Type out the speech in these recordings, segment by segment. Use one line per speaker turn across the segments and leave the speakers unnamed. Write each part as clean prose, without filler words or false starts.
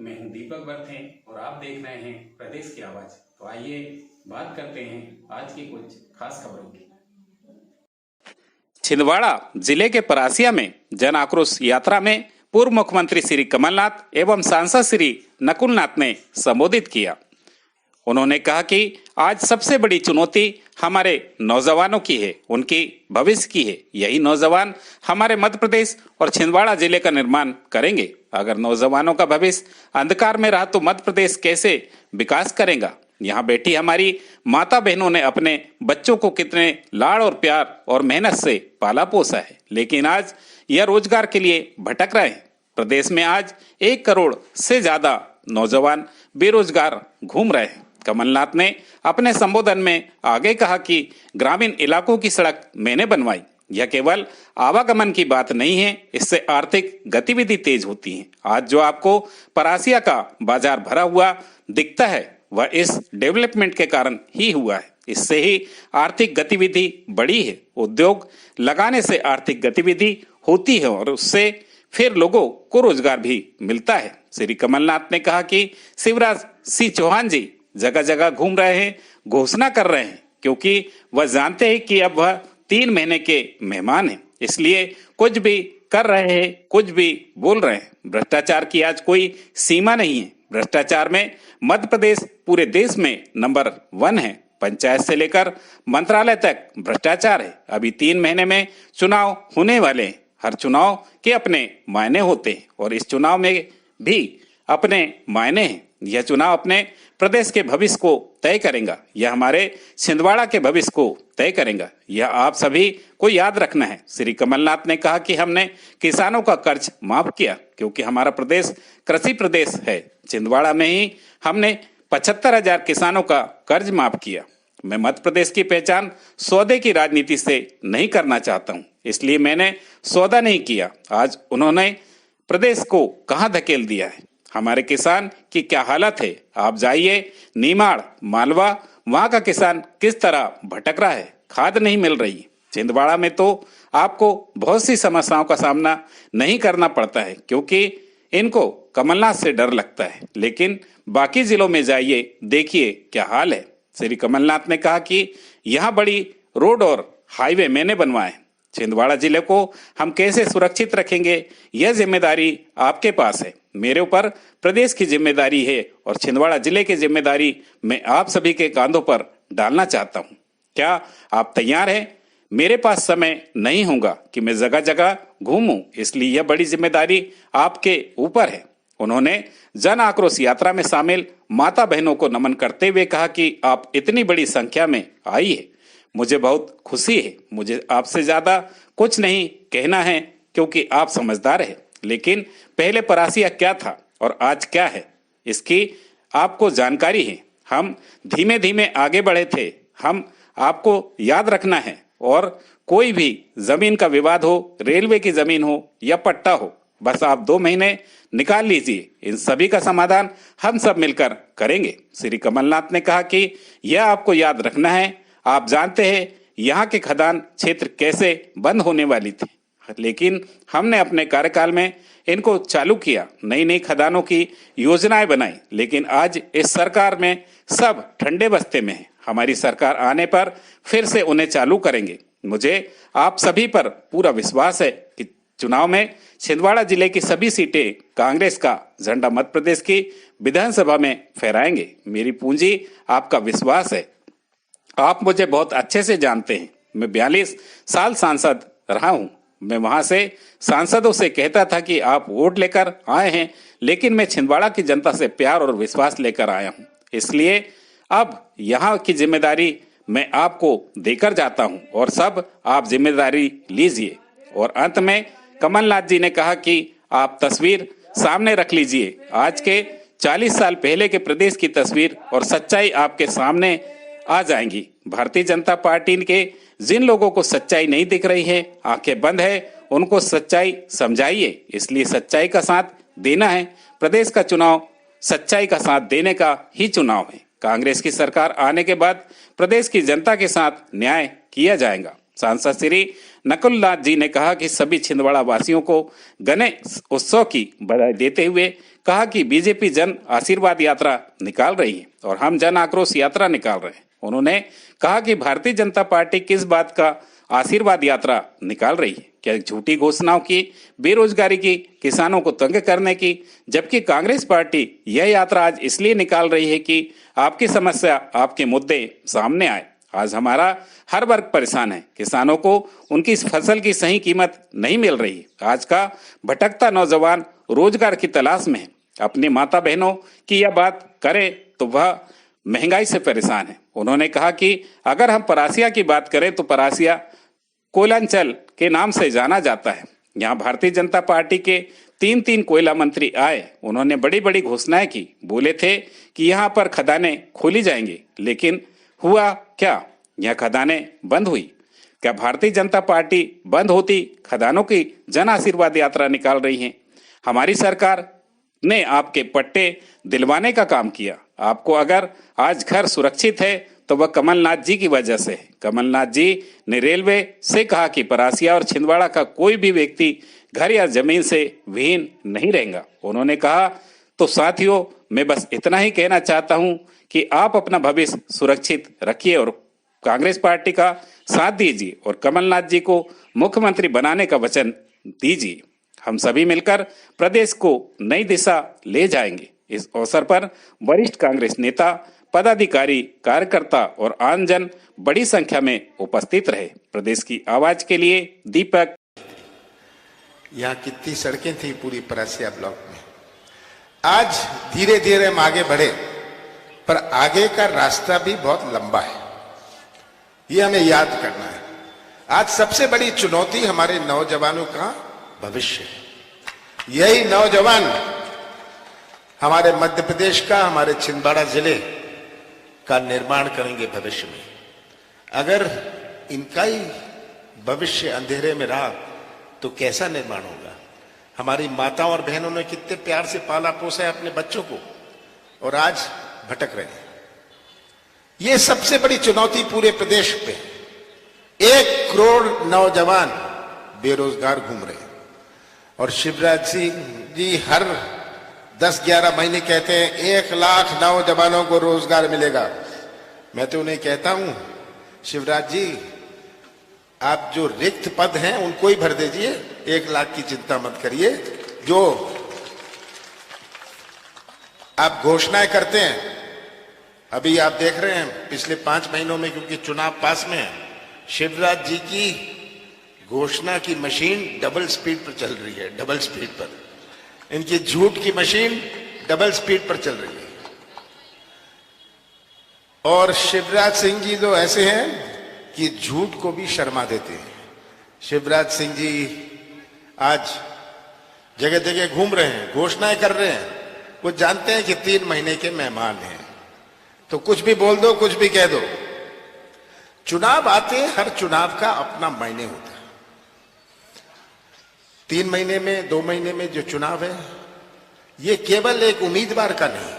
मैं हूं दीपक बर्थे और आप देख रहे हैं प्रदेश की आवाज। तो आइए बात करते हैं आज की कुछ खास खबरों की। छिंदवाड़ा जिले के परासिया में जन आक्रोश यात्रा में पूर्व मुख्यमंत्री श्री कमलनाथ एवं सांसद श्री नकुलनाथ ने संबोधित किया। उन्होंने कहा कि आज सबसे बड़ी चुनौती हमारे नौजवानों की है, उनकी भविष्य की है। यही नौजवान हमारे मध्य प्रदेश और छिंदवाड़ा जिले का निर्माण करेंगे। अगर नौजवानों का भविष्य अंधकार में रहा तो मध्य प्रदेश कैसे विकास करेगा। यहाँ बैठी हमारी माता बहनों ने अपने बच्चों को कितने लाड़ और प्यार और मेहनत से पाला पोसा है, लेकिन आज यह रोजगार के लिए भटक रहे हैं। प्रदेश में आज 1 करोड़ से ज्यादा नौजवान बेरोजगार घूम रहे हैं। कमलनाथ ने अपने संबोधन में आगे कहा कि ग्रामीण इलाकों की सड़क मैंने बनवाई। यह केवल आवागमन की बात नहीं है, इससे आर्थिक गतिविधि तेज होती है। आज जो आपको परासिया का बाजार भरा हुआ दिखता है वह इस डेवलपमेंट के कारण ही हुआ है। इससे ही आर्थिक गतिविधि बढ़ी है। उद्योग लगाने से आर्थिक गतिविधि होती है और उससे फिर लोगों को रोजगार भी मिलता है। श्री कमलनाथ ने कहा कि शिवराज सिंह चौहान जी जगह जगह घूम रहे हैं, घोषणा कर रहे हैं, क्योंकि वह जानते हैं कि अब वह 3 महीने के मेहमान हैं, इसलिए कुछ भी कर रहे हैं, कुछ भी बोल रहे हैं। भ्रष्टाचार की आज कोई सीमा नहीं है। भ्रष्टाचार में मध्य प्रदेश पूरे देश में नंबर 1 है। पंचायत से लेकर मंत्रालय तक भ्रष्टाचार है। अभी 3 महीने में चुनाव होने वाले हैं। हर चुनाव के अपने मायने होते हैं और इस चुनाव में भी अपने मायने हैं। यह चुनाव अपने प्रदेश के भविष्य को तय करेगा। यह हमारे छिंदवाड़ा के भविष्य को तय करेगा। यह आप सभी को याद रखना है। श्री कमलनाथ ने कहा कि हमने किसानों का कर्ज माफ किया, क्योंकि हमारा प्रदेश कृषि प्रदेश है। छिंदवाड़ा में ही हमने 75,000 किसानों का कर्ज माफ किया। मैं मध्य प्रदेश की पहचान सौदे की राजनीति से नहीं करना चाहता हूँ, इसलिए मैंने सौदा नहीं किया। आज उन्होंने प्रदेश को कहाँ धकेल दिया है। हमारे किसान की क्या हालत है। आप जाइए नीमाड़, मालवा, वहां का किसान किस तरह भटक रहा है। खाद नहीं मिल रही। छिंदवाड़ा में तो आपको बहुत सी समस्याओं का सामना नहीं करना पड़ता है, क्योंकि इनको कमलनाथ से डर लगता है। लेकिन बाकी जिलों में जाइए, देखिए क्या हाल है। श्री कमलनाथ ने कहा कि यहाँ बड़ी रोड और हाईवे मैंने बनवाए। छिंदवाड़ा जिले को हम कैसे सुरक्षित रखेंगे, यह जिम्मेदारी आपके पास है। मेरे ऊपर प्रदेश की जिम्मेदारी है और छिंदवाड़ा जिले की जिम्मेदारी मैं आप सभी के कांधों पर डालना चाहता हूँ। क्या आप तैयार हैं? मेरे पास समय नहीं होगा कि मैं जगह जगह घूमूं, इसलिए यह बड़ी जिम्मेदारी आपके ऊपर है। उन्होंने जन आक्रोश यात्रा में शामिल माता बहनों को नमन करते हुए कहा कि आप इतनी बड़ी संख्या में आई है, मुझे बहुत खुशी है। मुझे आपसे ज्यादा कुछ नहीं कहना है, क्योंकि आप समझदार हैं। लेकिन पहले परासिया क्या था और आज क्या है, इसकी आपको जानकारी है। हम धीमे धीमे आगे बढ़े थे। हम आपको याद रखना है। और कोई भी जमीन का विवाद हो, रेलवे की जमीन हो या पट्टा हो, बस आप 2 महीने निकाल लीजिए। इन सभी का समाधान हम सब मिलकर करेंगे। श्री कमलनाथ ने कहा कि यह आपको याद रखना है। आप जानते हैं यहाँ के खदान क्षेत्र कैसे बंद होने वाली थी, लेकिन हमने अपने कार्यकाल में इनको चालू किया। नई नई खदानों की योजनाएं बनाई, लेकिन आज इस सरकार में सब ठंडे बस्ते में है। हमारी सरकार आने पर फिर से उन्हें चालू करेंगे। मुझे आप सभी पर पूरा विश्वास है कि चुनाव में छिंदवाड़ा जिले की सभी सीटें कांग्रेस का झंडा मध्य प्रदेश की विधानसभा में फहराएंगे। मेरी पूंजी आपका विश्वास है। आप मुझे बहुत अच्छे से जानते हैं। मैं 42 साल सांसद रहा हूं। मैं वहां से सांसदों से कहता था कि आप वोट लेकर आए हैं, लेकिन मैं छिंदवाड़ा की जनता से प्यार और विश्वास लेकर आया हूं। इसलिए अब यहाँ की जिम्मेदारी मैं आपको देकर जाता हूं और सब आप जिम्मेदारी लीजिए। और अंत में कमलनाथ जी ने कहा कि आप तस्वीर सामने रख लीजिए। आज के 40 साल पहले के प्रदेश की तस्वीर और सच्चाई आपके सामने आ जाएंगी। भारतीय जनता पार्टी के जिन लोगों को सच्चाई नहीं दिख रही है, आंखें बंद है, उनको सच्चाई समझाइए। इसलिए सच्चाई का साथ देना है। प्रदेश का चुनाव सच्चाई का साथ देने का ही चुनाव है। कांग्रेस की सरकार आने के बाद प्रदेश की जनता के साथ न्याय किया जाएगा। सांसद श्री नकुलनाथ जी ने कहा कि सभी छिंदवाड़ा वासियों को गणेश उत्सव की बधाई देते हुए कहा कि बीजेपी जन आशीर्वाद यात्रा निकाल रही है और हम जन आक्रोश यात्रा निकाल रहे हैं। उन्होंने कहा कि भारतीय जनता पार्टी किस बात का आशीर्वाद यात्रा निकाल रही है, क्या झूठी घोषणाओं की, बेरोजगारी की, किसानों को तंग करने की, जबकि कांग्रेस पार्टी यह यात्रा आज इसलिए निकाल रही है कि आपकी समस्या, आपके मुद्दे सामने आए। आज हमारा हर वर्ग परेशान है, किसानों को उनकी फसल की सही कीमत नहीं मिल रही। आज का भटकता नौजवान रोजगार की तलाश में है। अपनी माता बहनों की यह बात करे तो वह महंगाई से परेशान है। उन्होंने कहा कि अगर हम परासिया की बात करें तो परासिया कोयलांचल के नाम से जाना जाता है। यहाँ भारतीय जनता पार्टी के तीन कोयला मंत्री आए, उन्होंने बड़ी बड़ी घोषणाएं की, बोले थे कि यहाँ पर खदानें खोली जाएंगी, लेकिन हुआ क्या? यह खदानें बंद हुई। क्या भारतीय जनता पार्टी बंद होती? खदानों की जन आशीर्वाद यात्रा निकाल रही है। हमारी सरकार ने आपके पट्टे दिलवाने का काम किया। आपको अगर आज घर सुरक्षित है तो वह कमलनाथ जी की वजह से है। कमलनाथ जी ने रेलवे से कहा कि परासिया और छिंदवाड़ा का कोई भी व्यक्ति घर या जमीन से विहीन नहीं रहेगा। उन्होंने कहा तो साथियों, मैं बस इतना ही कहना चाहता हूं कि आप अपना भविष्य सुरक्षित रखिए और कांग्रेस पार्टी का साथ दीजिए और कमलनाथ जी को मुख्यमंत्री बनाने का वचन दीजिए। हम सभी मिलकर प्रदेश को नई दिशा ले जाएंगे। इस अवसर पर वरिष्ठ कांग्रेस नेता, पदाधिकारी, कार्यकर्ता और आमजन बड़ी संख्या में उपस्थित रहे। प्रदेश की आवाज के लिए दीपक।
यहाँ कितनी सड़कें थी पूरी परासिया ब्लॉक में। आज धीरे धीरे हम आगे बढ़े, पर आगे का रास्ता भी बहुत लंबा है, ये हमें याद करना है। आज सबसे बड़ी चुनौती हमारे नौजवानों का भविष्य है। यही नौजवान हमारे मध्य प्रदेश का, हमारे छिंदवाड़ा जिले का निर्माण करेंगे भविष्य में। अगर इनका ही भविष्य अंधेरे में रहा तो कैसा निर्माण होगा? हमारी माताओं और बहनों ने कितने प्यार से पाला पोसा है अपने बच्चों को, और आज भटक रहे हैं। ये सबसे बड़ी चुनौती पूरे प्रदेश पे। 1 करोड़ नौजवान बेरोजगार घूम रहे हैं, और शिवराज सिंह जी हर 10-11 महीने कहते हैं 1 लाख नौजवानों को रोजगार मिलेगा। मैं तो उन्हें कहता हूं, शिवराज जी आप जो रिक्त पद हैं उनको ही भर दीजिए, 1 लाख की चिंता मत करिए। जो आप घोषणाएं करते हैं, अभी आप देख रहे हैं पिछले 5 महीनों में, क्योंकि चुनाव पास में है, शिवराज जी की घोषणा की मशीन डबल स्पीड पर चल रही है, डबल स्पीड पर। इनकी झूठ की मशीन डबल स्पीड पर चल रही है। और शिवराज सिंह जी तो ऐसे हैं कि झूठ को भी शर्मा देते हैं। शिवराज सिंह जी आज जगह जगह घूम रहे हैं, घोषणाएं कर रहे हैं। वो जानते हैं कि 3 महीने के मेहमान हैं, तो कुछ भी बोल दो, कुछ भी कह दो। चुनाव आते हैं, हर चुनाव का अपना मायने होता है। 3 महीने में, 2 महीने में जो चुनाव है, ये केवल एक उम्मीदवार का नहीं,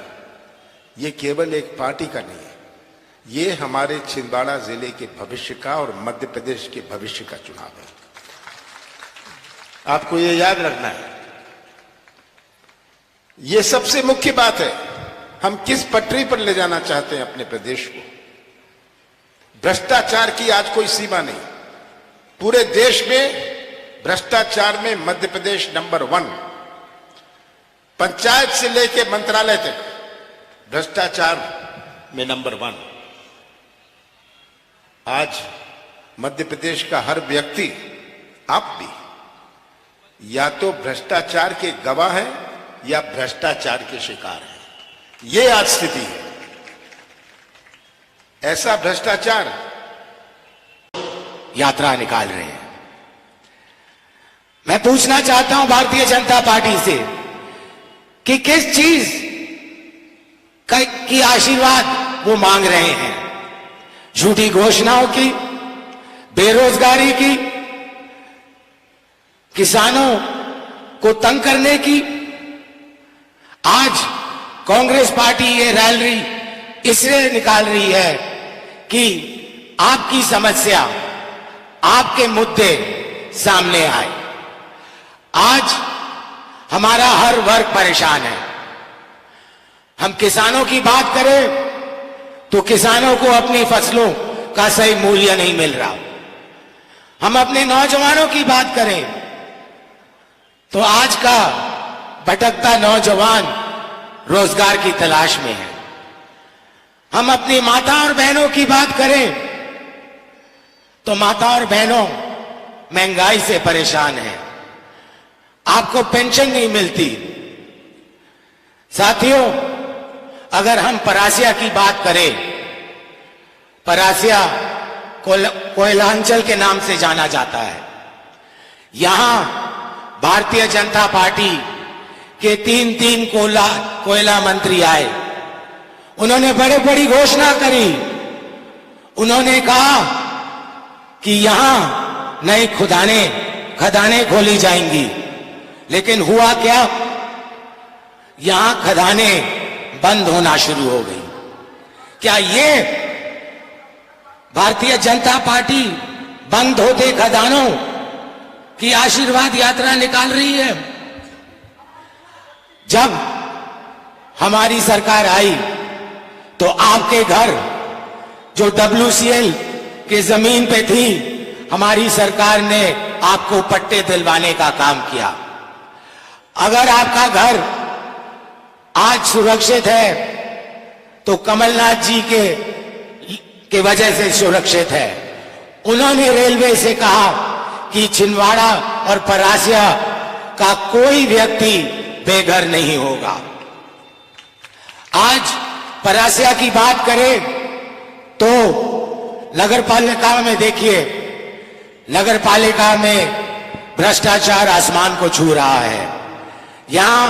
ये केवल एक पार्टी का नहीं है, ये हमारे छिंदवाड़ा जिले के भविष्य का और मध्य प्रदेश के भविष्य का चुनाव है। आपको ये याद रखना है। ये सबसे मुख्य बात है, हम किस पटरी पर ले जाना चाहते हैं अपने प्रदेश को। भ्रष्टाचार की आज कोई सीमा नहीं। पूरे देश में भ्रष्टाचार में मध्य प्रदेश नंबर 1, पंचायत से लेकर मंत्रालय तक भ्रष्टाचार में नंबर 1। आज मध्य प्रदेश का हर व्यक्ति, आप भी, या तो भ्रष्टाचार के गवाह हैं या भ्रष्टाचार के शिकार हैं। ये आज स्थिति है। ऐसा भ्रष्टाचार
यात्रा निकाल रहे हैं। मैं पूछना चाहता हूं भारतीय जनता पार्टी से कि किस चीज की आशीर्वाद वो मांग रहे हैं? झूठी घोषणाओं की, बेरोजगारी की, किसानों को तंग करने की? आज कांग्रेस पार्टी ये रैली इसलिए निकाल रही है कि आपकी समस्या, आपके मुद्दे सामने आए। आज हमारा हर वर्ग परेशान है। हम किसानों की बात करें तो किसानों को अपनी फसलों का सही मूल्य नहीं मिल रहा। हम अपने नौजवानों की बात करें तो आज का भटकता नौजवान रोजगार की तलाश में है। हम अपनी माता और बहनों की बात करें तो माता और बहनों महंगाई से परेशान हैं। आपको पेंशन नहीं मिलती। साथियों, अगर हम परासिया की बात करें, परासिया कोयलांचल के नाम से जाना जाता है। यहां भारतीय जनता पार्टी के तीन कोयला मंत्री आए। उन्होंने बड़ी बड़ी घोषणा करी। उन्होंने कहा कि यहां नई खदानें खोली जाएंगी, लेकिन हुआ क्या? यहां खदानें बंद होना शुरू हो गई। क्या ये भारतीय जनता पार्टी बंद होते खदानों की आशीर्वाद यात्रा निकाल रही है? जब हमारी सरकार आई तो आपके घर जो WCL के जमीन पे थी, हमारी सरकार ने आपको पट्टे दिलवाने का काम किया। अगर आपका घर आज सुरक्षित है तो कमलनाथ जी के वजह से सुरक्षित है। उन्होंने रेलवे से कहा कि छिंदवाड़ा और परासिया का कोई व्यक्ति बेघर नहीं होगा। आज परासिया की बात करें तो नगर पालिका में देखिए, नगर पालिका में भ्रष्टाचार आसमान को छू रहा है। यहां